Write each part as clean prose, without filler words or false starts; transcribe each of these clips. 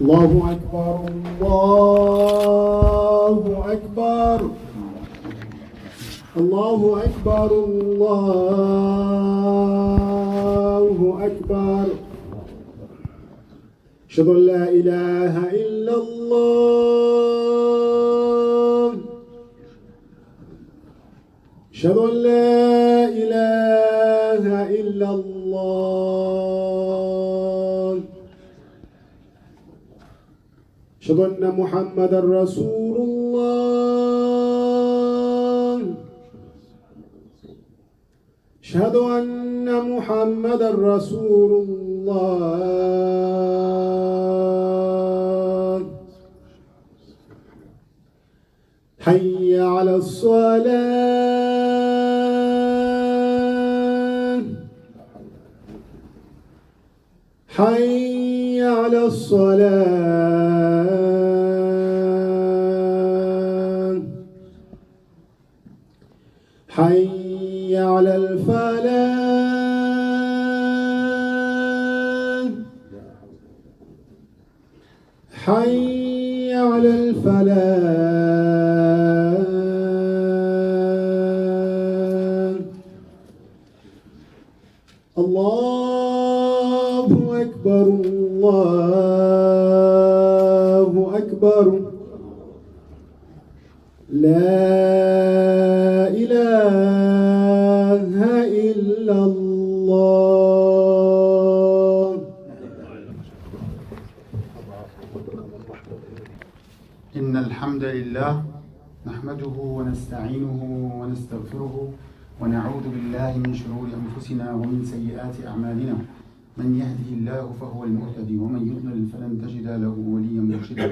الله أكبر الله أكبر الله أكبر الله أكبر أشهد أن لا إله إلا الله أشهد أن لا إله إلا الله أشهد أن محمدا رسول الله أشهد أن محمدا رسول الله حي على الصلاة حي على الصلاة حي على الفلاح حي على الفلاح الله أكبر الله أكبر لا إله إلا الله. إن الحمد لله نحمده ونستعينه ونستغفره ونعوذ بالله من شرور أنفسنا ومن سيئات أعمالنا من يهده الله فهو المهتدي ومن يضلل فلن تجد له وليا مرشدا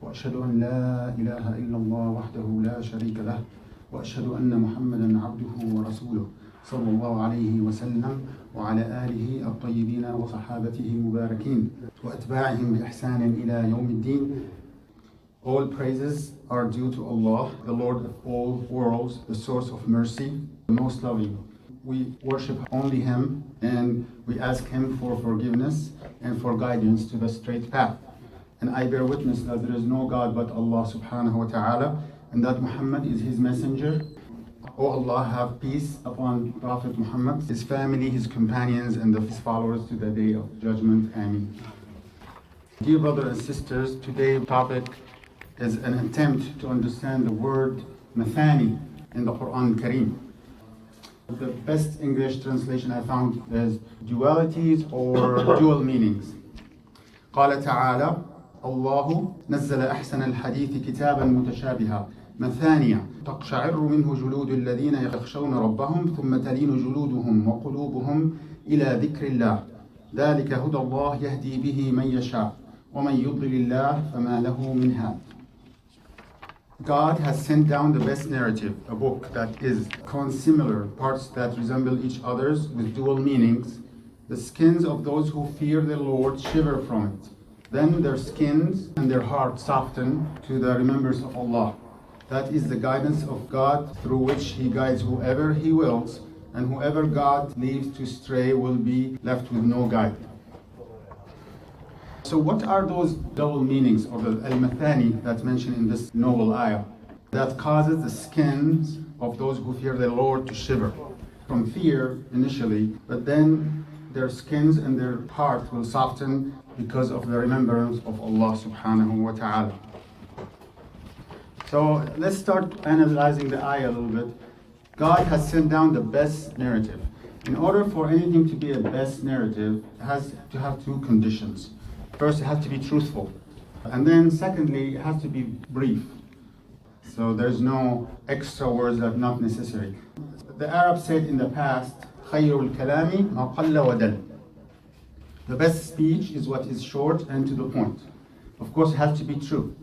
وأشهد أن لا إله إلا الله وحده لا شريك له وأشهد أن محمدا عبده ورسوله صلى الله عليه وسلم وعلى آله الطيبين وصحابته مباركين وأتباعهم بإحسان إلى يوم الدين. All praises are due to Allah, the Lord of all worlds, the source of mercy, the most loving. We worship only Him and we ask Him for forgiveness and for guidance to the straight path. And I bear witness that there is no God but Allah subhanahu wa ta'ala, and that Muhammad is His messenger. O Allah, have peace upon Prophet Muhammad, his family, his companions, and his followers to the day of judgment. Ameen. Dear brothers and sisters, today's topic is an attempt to understand the word مثاني in the Quran, الكريم. The best English translation I found is dualities or dual meanings. قال تعالى: الله نزل أحسن الحديث كتابا متشابها مثانية تقشعر منه جلود الذين يخشون ربهم ثم تلين جلودهم وقلوبهم إلى ذكر الله ذلك هدى الله يهدي به من يشاء ومن يضلل الله فما له من هاد. God has sent down the best narrative, a book that is consimilar, parts that resemble each other's with dual meanings. The skins of those who fear the Lord shiver from it. Then their skins and their hearts soften to the remembrance of Allah. That is the guidance of God through which He guides whoever He wills, and whoever God leaves to stray will be left with no guide. So what are those double meanings of the al-Mathani that's mentioned in this noble ayah that causes the skins of those who fear the Lord to shiver from fear initially, but then their skins and their heart will soften because of the remembrance of Allah subhanahu wa ta'ala. So let's start analyzing the ayah a little bit. God has sent down the best narrative. In order for anything to be a best narrative, it has to have two conditions. First, it has to be truthful. And then secondly, it has to be brief. So there's no extra words that are not necessary. The Arabs said in the past, خَيْرُ الْكَلَامِ مَا قَلَّ وَدَلَّ. The best speech is what is short and to the point. Of course, it has to be true.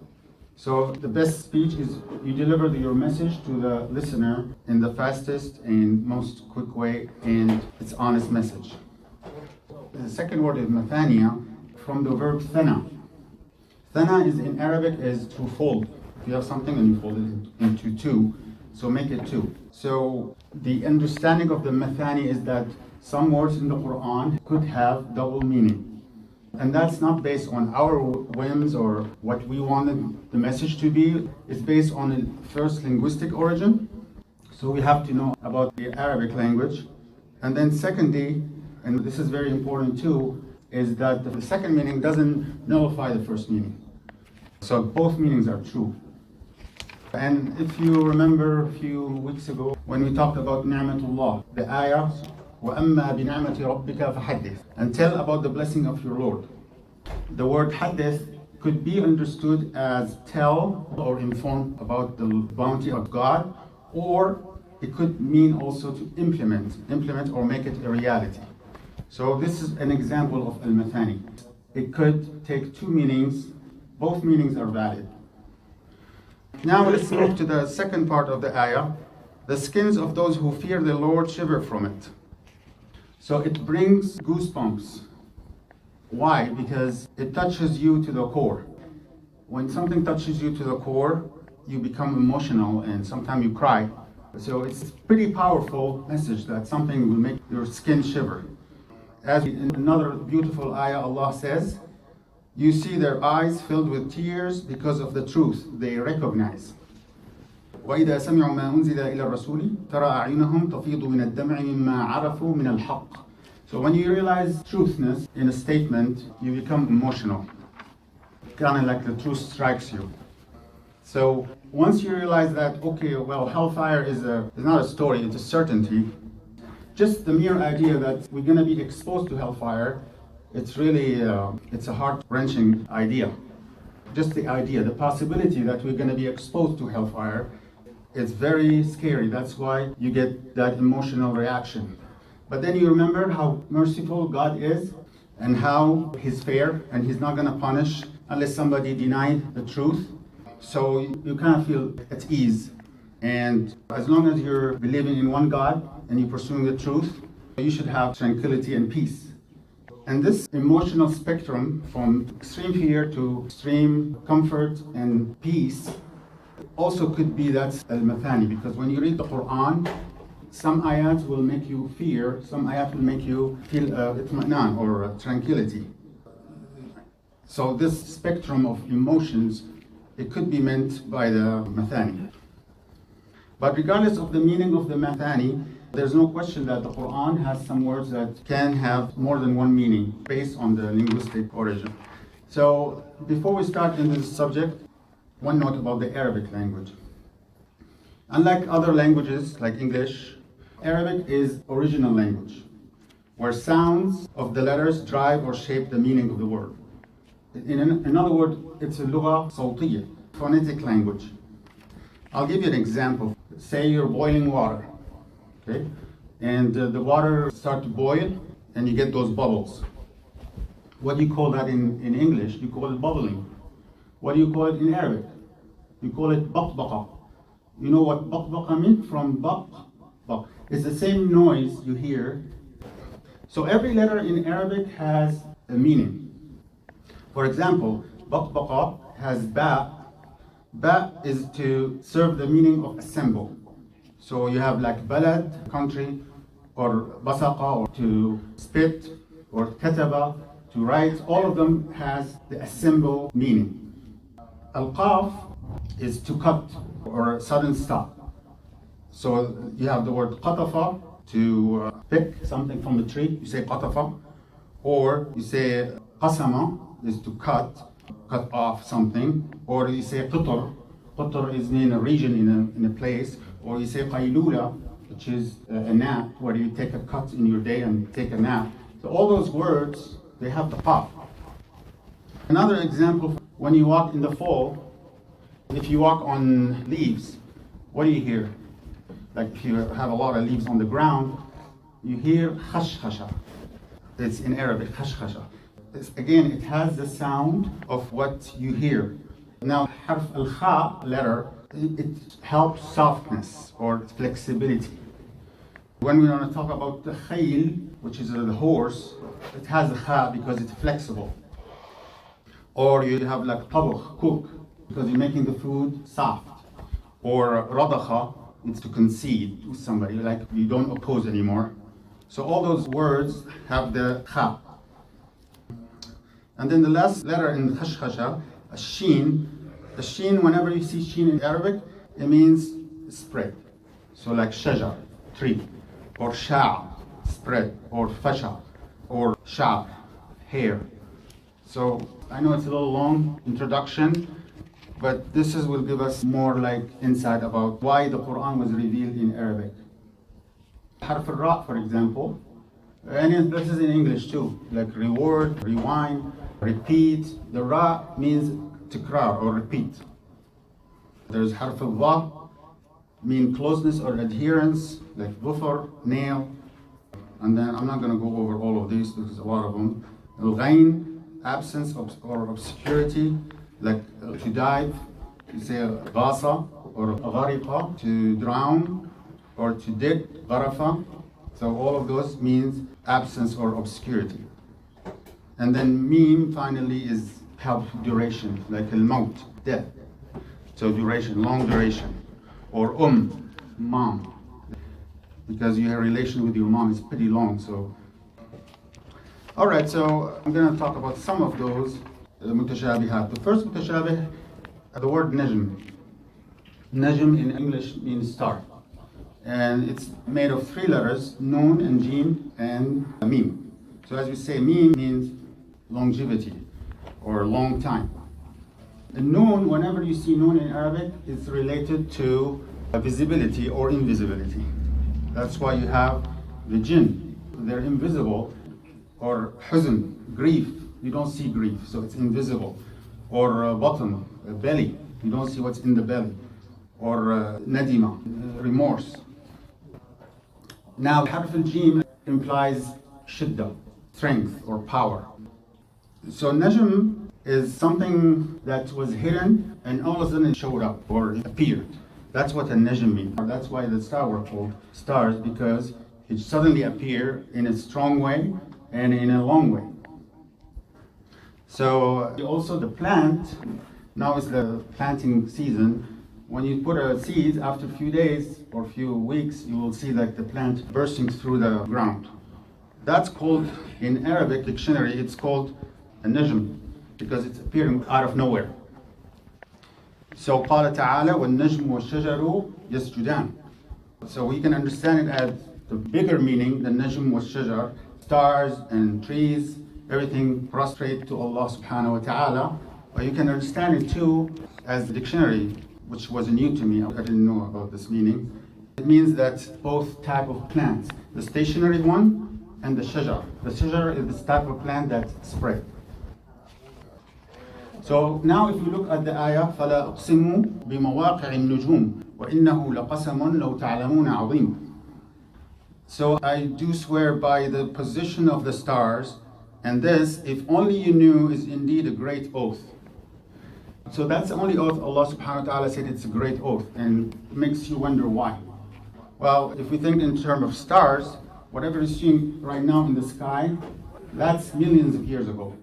So the best speech is you deliver your message to the listener in the fastest and most quick way, and it's honest message. The second word is mathania, from the verb thana. Thana is in Arabic is to fold. If you have something and you fold it into two, so make it two. So the understanding of the mathani is that some words in the Quran could have double meaning. And that's not based on our whims or what we wanted the message to be. It's based on the first linguistic origin. So we have to know about the Arabic language. And then secondly, and this is very important too, is that the second meaning doesn't nullify the first meaning. So both meanings are true. And if you remember a few weeks ago when we talked about Ni'matullah, the ayah, وَأَمَّا بِنِعْمَةِ رَبِّكَ فَحَدِّثْ, and tell about the blessing of your Lord. The word hadith could be understood as tell or inform about the bounty of God, or it could mean also to implement or make it a reality. So this is an example of al-Mathani. It could take two meanings, both meanings are valid. Now let's move to the second part of the ayah. The skins of those who fear the Lord shiver from it. So it brings goosebumps. Why? Because it touches you to the core. When something touches you to the core, you become emotional and sometimes you cry. So it's a pretty powerful message that something will make your skin shiver. As in another beautiful ayah, Allah says, you see their eyes filled with tears because of the truth they recognize. وَإِذَا سَمِعُوا مَا أُنزِلَ إِلَى الرَّسُولِ تَرَى أَعْيُنَهُمْ تَفِيضُ مِنَ الدَّمْعِ مِمَّا عَرَفُوا مِنَ الْحَقِّ. So when you realize truthness in a statement, you become emotional. Kind of like the truth strikes you. So once you realize that, okay, well, hellfire is not a story, it's a certainty. Just the mere idea that we're going to be exposed to hellfire, it's really, it's a heart-wrenching idea. Just the idea, the possibility that we're going to be exposed to hellfire, it's very scary. That's why you get that emotional reaction. But then you remember how merciful God is and how He's fair and He's not going to punish unless somebody denied the truth. So you kind of feel at ease. And as long as you're believing in one God and you're pursuing the truth, you should have tranquility and peace. And this emotional spectrum from extreme fear to extreme comfort and peace also could be that's al-Mathani, because when you read the Quran, some ayat will make you fear, some ayat will make you feel itma'nan or tranquility. So this spectrum of emotions, it could be meant by the Mathani. But regardless of the meaning of the Mathani, there's no question that the Quran has some words that can have more than one meaning based on the linguistic origin. So before we start in this subject, one note about the Arabic language. Unlike other languages like English, Arabic is original language, where sounds of the letters drive or shape the meaning of the word. In other words, it's a lugha sawtiyya, phonetic language. I'll give you an example. Say you're boiling water, okay? And the water starts to boil and you get those bubbles. What do you call that in English? You call it bubbling. What do you call it in Arabic? You call it baqbaqa. You know what baqbaqa means? From baq. It's the same noise you hear. So every letter in Arabic has a meaning. For example, baqbaqa has ba. Ba is to serve the meaning of assemble. So you have like balad, country, or basaqa, or to spit, or kataba, to write. All of them has the assemble meaning. Al-qaf is to cut or sudden stop. So you have the word qatafa, to pick something from the tree, you say qatafa. Or you say qasama, is to cut off something. Or you say qitr. Qitr is in a region, in a place. Or you say qaylula, which is a nap, where you take a cut in your day and take a nap. So all those words, they have the qaf. Another example, when you walk in the fall, if you walk on leaves, what do you hear? Like if you have a lot of leaves on the ground, you hear khashkhasha. It's in Arabic, khashkhasha. Again, it has the sound of what you hear. Now, harf al-kha letter, it helps softness or flexibility. When we want to talk about the khayl, which is the horse, it has a kha because it's flexible. Or you have like tabukh, cook, because you're making the food soft. Or radakha, it's to concede with somebody, like you don't oppose anymore. So all those words have the kha. And then the last letter in khashkhasha, a sheen. The sheen, whenever you see sheen in Arabic, it means spread. So like shajar, tree, or sha'r, spread, or fasha, or sha'r, hair. So I know it's a little long introduction, but will give us more like insight about why the Quran was revealed in Arabic. Harf al-Ra, for example, and this is in English too, like reward, rewind, repeat. The Ra means tikrar or repeat. There's Harf al-Va, mean closeness or adherence, like dhufr, nail. And then I'm not going to go over all of these because there's a lot of them. Al-Ghain, absence or obscurity, like to dive, you say ghasa or ghariqa, to drown or to dig, gharafa. So all of those means absence or obscurity. And then mim finally is help duration, like al-maut, death. So duration, long duration. Or mom, because your relation with your mom is pretty long. So, all right, so I'm going to talk about some of those mutashabihat. The first mutashabih, the word najm. Najm in English means star. And it's made of 3 letters, noon and jim and mim. So as we say, mim means longevity or long time. And noon, whenever you see noon in Arabic, it's related to visibility or invisibility. That's why you have the jinn. They're invisible. Or huzn, grief. You don't see grief, so it's invisible. Or bottom, belly. You don't see what's in the belly. Or nadima, remorse. Now, harf al-jim implies shidda, strength or power. So najm is something that was hidden and all of a sudden it showed up or it appeared. That's what a najm means. That's why the stars were called stars, because it suddenly appeared in a strong way and in a long way. So also the plant, now is the planting season. When you put a seed, after a few days or a few weeks, you will see like the plant bursting through the ground. That's called, in Arabic dictionary, it's called a najm, because it's appearing out of nowhere. So قال تعالى والنجم والشجر يسجدان. So we can understand it as the bigger meaning, the najm والشجر, stars and trees, everything prostrate to Allah subhanahu wa ta'ala. But you can understand it too as the dictionary, which was new to me. I didn't know about this meaning. It means that both type of plants, the stationary one and the shajar. The shajar is this type of plant that spread. So now if you look at the ayah, فَلَا أُقْسِمُ بِمَوَاقِعِ النُّجُومِ وَإِنَّهُ لَقَسَمٌ لَوْ تَعْلَمُونَ عَظِيمٌ. So I do swear by the position of the stars, and this, if only you knew, is indeed a great oath. So that's the only oath Allah subhanahu wa ta'ala said it's a great oath, and it makes you wonder why. Well, if we think in terms of stars, whatever is seen right now in the sky, that's millions of years ago.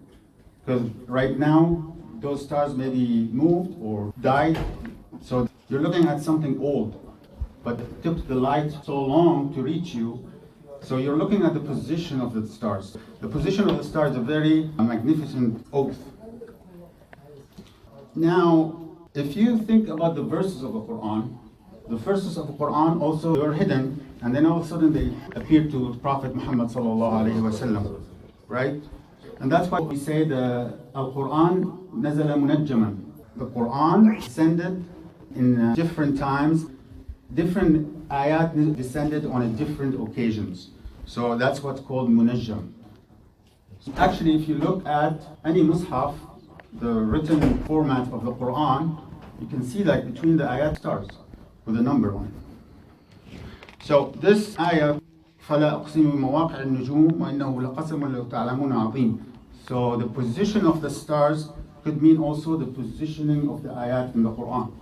Because right now, those stars maybe moved or died. So you're looking at something old, but it took the light so long to reach you. So you're looking at the position of the stars. The position of the stars is a very magnificent oath. Now, if you think about the verses of the Quran also were hidden, and then all of a sudden they appeared to Prophet Muhammad sallallahu alaihi wasallam, right? And that's why we say the Al-Quran nazala munajjaman. The Quran descended in different times, different ayat descended on different occasions. So that's what's called munajjam. Actually, if you look at any mushaf, the written format of the Quran, you can see that between the ayat stars with a number on it. So this ayah, فَلَا أُقْسِمُ بِمَوَاقِعِ النُّجُومِ وَإِنَّهُ لَقَسَمٌ لَوْ تَعْلَمُونَ عَظِيمٌ. So the position of the stars could mean also the positioning of the ayat in the Quran.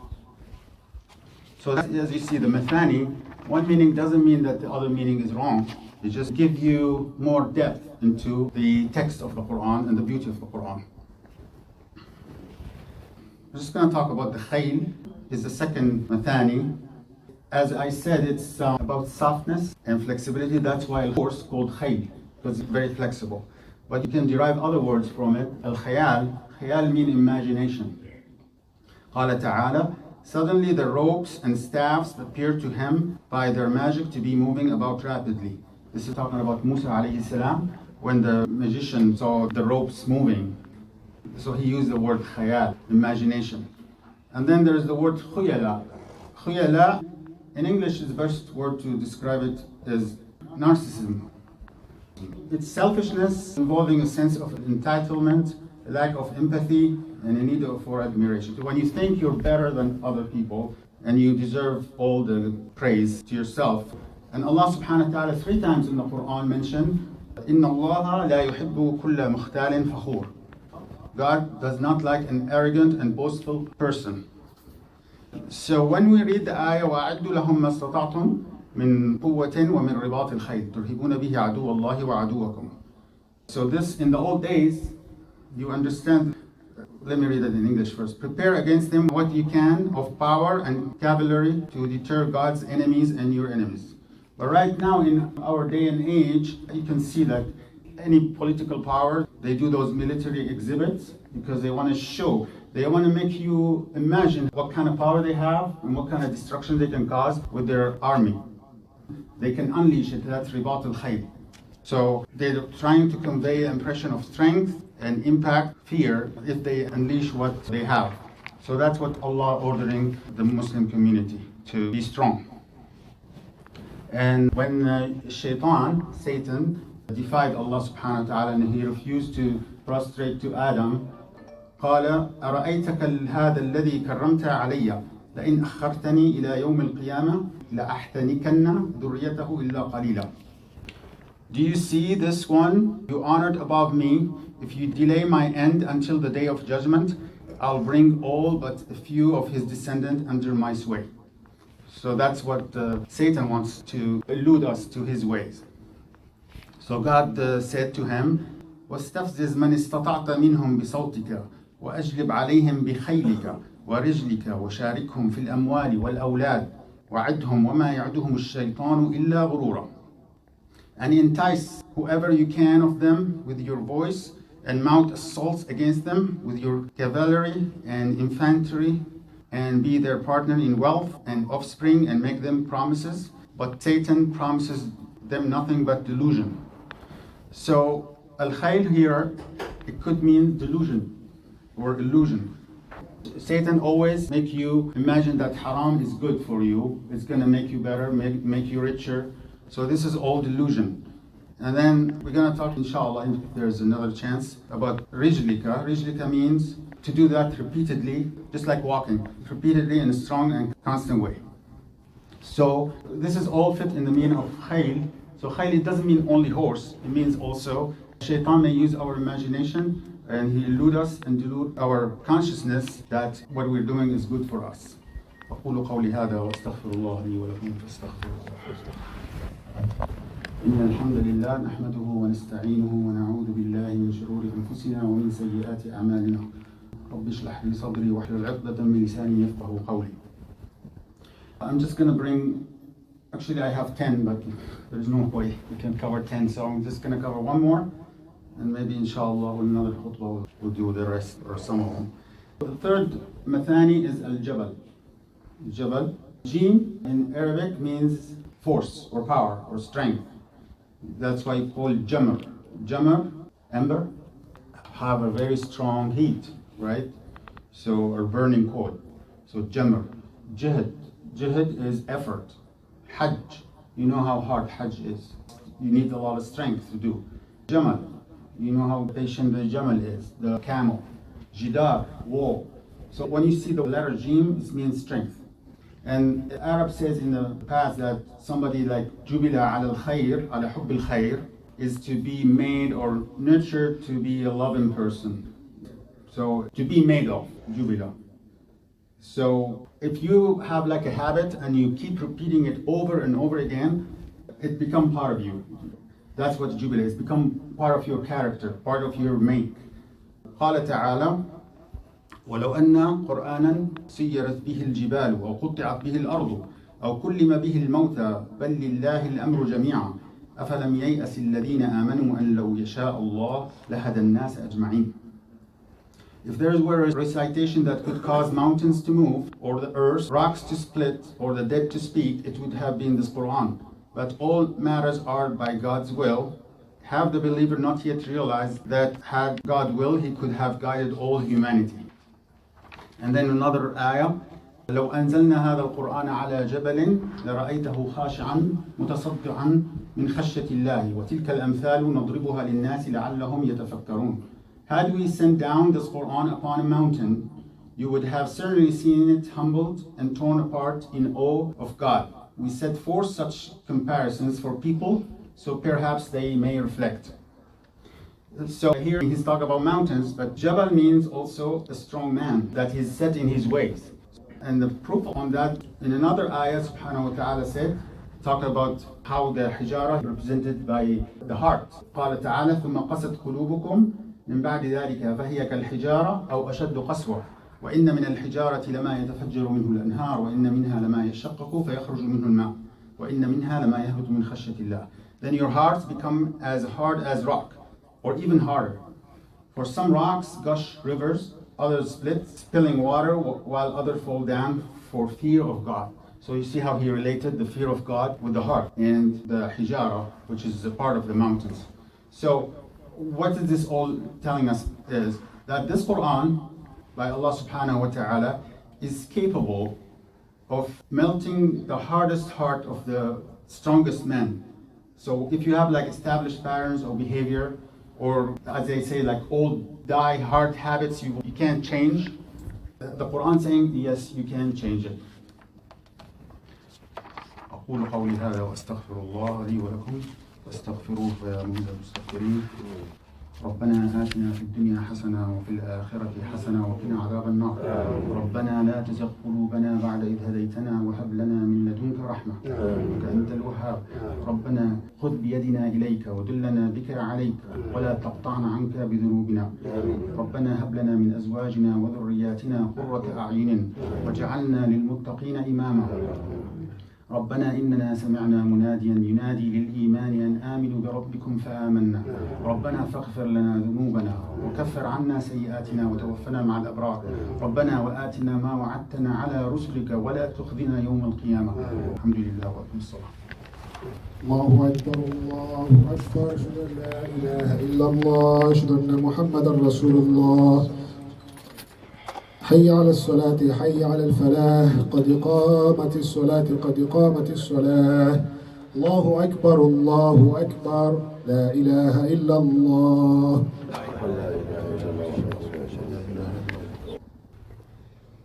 So as you see, the Methani, one meaning doesn't mean that the other meaning is wrong. It just gives you more depth into the text of the Quran and the beauty of the Quran. We're just going to talk about the khayl, is the second Methani. As I said, it's about softness and flexibility. That's why a horse called khayl, because it's very flexible. but you can derive other words from it. Al-khayal, khayal mean imagination. قال تعالى, suddenly the ropes and staffs appeared to him by their magic to be moving about rapidly. This is talking about Musa alayhi salam, when the magician saw the ropes moving. So he used the word khayal, imagination. And then there's the word khuyala. Khuyala, in English, is the best word to describe it as narcissism. It's selfishness involving a sense of entitlement, a lack of empathy, and a need for admiration. So when you think you're better than other people and you deserve all the praise to yourself, and Allah subhanahu wa ta'ala 3 times in the Quran mentioned, إِنَّ اللَّهَ لَا يُحِبُّ كُلَّ مُخْتَالٍ فَخُورٍ. God does not like an arrogant and boastful person. So when we read the ayah, وَأَعِدُّ لَهُمْ مَا اسْتَطَعْتُمْ مِنْ قُوَّةٍ وَمِنْ رِبَاطِ الْخَيْلِ تُرْهِبُونَ بِهِ عَدُوَّ اللَّهِ وَعَدُوَّكُمْ. So this, in the old days, you understand. Let me read it in English first. Prepare against them what you can of power and cavalry to deter God's enemies and your enemies. But right now, in our day and age, you can see that any political power, they do those military exhibits because they want to show. They want to make you imagine what kind of power they have and what kind of destruction they can cause with their army. They can unleash it. That's ribat al-khayl. So they're trying to convey an impression of strength and impact fear if they unleash what they have. So that's what Allah ordering the Muslim community, to be strong. And when Satan, defied Allah subhanahu wa ta'ala and he refused to prostrate to Adam, قال أرأيتك هذا الذي كرمت علي لئن أخرتني إلى يوم القيامة لأحتنكن ذريته إلا قليلا. Do you see this one you honored above me? If you delay my end until the day of judgment, I'll bring all but a few of his descendants under my sway. So that's what Satan wants to elude us to his ways. So God said to him, واستفزز من استطعت منهم بصوتك وأجلب عليهم بخيلك ورجلك وشاركهم في الأموال والأولاد وعدهم وما يعدهم الشيطان إلا غرورا. And entice whoever you can of them with your voice and mount assaults against them with your cavalry and infantry and be their partner in wealth and offspring and make them promises. But Satan promises them nothing but delusion. So al-khayl here, it could mean delusion or illusion. Satan always make you imagine that haram is good for you. It's going to make you better, make you richer. So this is all delusion. And then we're going to talk, inshallah, if there's another chance, about rijlika. Rijlika means to do that repeatedly, just like walking, repeatedly in a strong and constant way. So this is all fit in the meaning of khayl. So khayl, it doesn't mean only horse. It means also shaitan may use our imagination and he elude us and delude our consciousness that what we're doing is good for us. أقول قولي هذا وأستغفر الله لي ولكم فاستغفروه. إن الحمد لله نحمده ونستعينه ونعوذ بالله من شرور أنفسنا ومن سيئات أعمالنا. رب اشرح لي صدري واحلل عقدة من لساني يفقهوا قولي. I'm just going to bring, actually I have 10, but there's no way we can cover 10, so I'm just going to cover one more, and maybe inshallah with another khutbah we'll do the rest or some of them. The third مثاني is al-jabal. Jabal. Jim in Arabic means force or power or strength. That's why you call it jamr. Jamr, ember, have a very strong heat, right? So, or burning coal. So jamr. Jihad. Jihad is effort. Hajj. You know how hard Hajj is. You need a lot of strength to do. Jamal. You know how patient the Jamal is, the camel. Jidar, wall. So when you see the letter Jim, it means strength. And the Arab says in the past that somebody like Jubila al khair, ala hubb al khair, is to be made or nurtured to be a loving person. So to be made of, Jubila. So if you have like a habit and you keep repeating it over and over again, it becomes part of you. That's what Jubila is, become part of your character, part of your make. قال تعالى ولو أن قرآنا سيرت به الجبال أو قطعت به الأرض أو كلم به الموتى بل لله الأمر جميعا أفلم ييأس الذين آمنوا أن لو يشاء الله لهدى الناس أجمعين. If there were a recitation that could cause mountains to move, or the earth, rocks to split, or the dead to speak, it would have been this Quran. But all matters are by God's will. Have the believer not yet realized that had God will, he could have guided all humanity. And then another ayah, لو أنزلنا هذا القرآن على جبل لرأيته خاشعا متصدعا من خشية الله وتلك الأمثال نضربها للناس لعلهم يتفكرون. Had we sent down this Quran upon a mountain, you would have certainly seen it humbled and torn apart in awe of God. We set forth such comparisons for people, so perhaps they may reflect. So here he's talking about mountains, but Jabal means also a strong man that is set in his ways. And the proof on that, in another ayah, subhanahu wa ta'ala said, talk about how the hijara represented by the heart. قال تعالى ثم قست قلوبكم من بعد ذلك فهي كالحجارة أو أشد قسوة وإن من الحجارة لما يتفجر منه الأنهار وإن منها لما يشقق فيخرج منه الماء وإن منها لما يهبط من خشية الله. Then your hearts become as hard as rock, or even harder. For some rocks gush rivers, others split, spilling water, while others fall down for fear of God. So you see how he related the fear of God with the heart and the hijara, which is a part of the mountains. So what is this all telling us is that this Quran by Allah subhanahu wa ta'ala is capable of melting the hardest heart of the strongest men. So if you have like established patterns of behavior, or as they say, like old die-hard habits you can't change, the Quran saying, yes, you can change it. أقول قولي هذا وأستغفر الله لي ولكم واستغفروه يا مجيب المستغفرين. ربنا آتنا في الدنيا حسنة وفي الآخرة حسنة وقنا عذاب النار. ربنا لا تزغ قلوبنا بعد إذ هديتنا وهب لنا من لدنك رحمة إنك أنت الوهاب. ربنا خذ بيدنا إليك ودلنا بك عليك ولا تقطعنا عنك بذنوبنا. ربنا هب لنا من أزواجنا وذرياتنا قرة أعين واجعلنا للمتقين إماما. ربنا إننا سمعنا مناديا ينادي للإيمان أن آمنوا بربكم فآمنا. ربنا فاغفر لنا ذنوبنا وكفر عنا سيئاتنا وتوفنا مع الأبرار. ربنا وآتنا ما وعدتنا على رسلك ولا تخزنا يوم القيامة. الحمد لله وأقم الصلاة. الله أكبر الله أكبر أشهد أن لا إله إلا الله أشهد أن محمدا رسول الله. حي على الصلاة حي على الفلاح قد قامت الصلاة قد قامت الصلاة. الله أكبر الله أكبر لا إله إلا الله.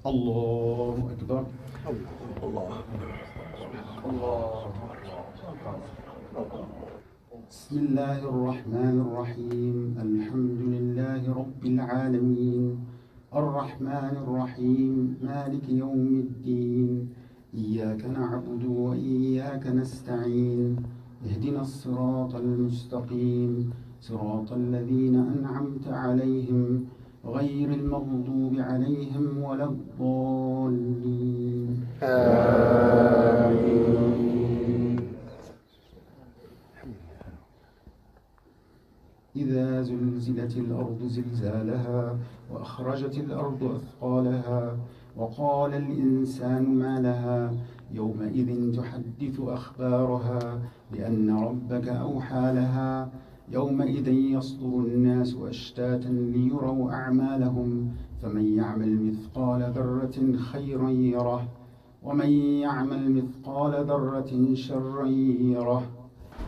الله أكبر. بسم الله الرحمن الرحيم الحمد لله رب العالمين الرحمن الرحيم مالك يوم الدين إياك نعبد وإياك نستعين اهدنا الصراط المستقيم صراط الذين أنعمت عليهم غير المغضوب عليهم ولا الضالين. آمين. إذا زلزلت الأرض زلزالها وأخرجت الأرض أثقالها وقال الإنسان ما لها يومئذ تحدث أخبارها بأن ربك أوحى لها يومئذ يصدر الناس أشتاتا ليروا أعمالهم فمن يعمل مثقال ذرة خيرا يره ومن يعمل مثقال ذرة شرا يره.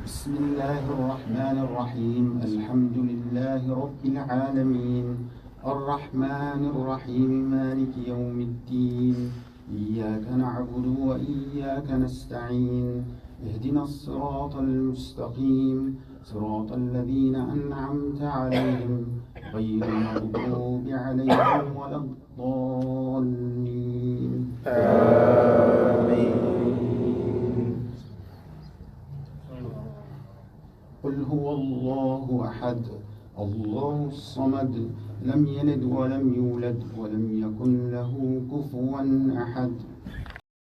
بسم الله الرحمن الرحيم الحمد لله رب العالمين الرحمن الرحيم مالك يوم الدين إياك نعبد وإياك نستعين اهدنا الصراط المستقيم صراط الذين أنعمت عليهم غير المغضوب عليهم ولا الضالين. آمين. قل هو الله أحد الله الصمد لم يلد ولم يولد ولم يكن له كفوا أحد.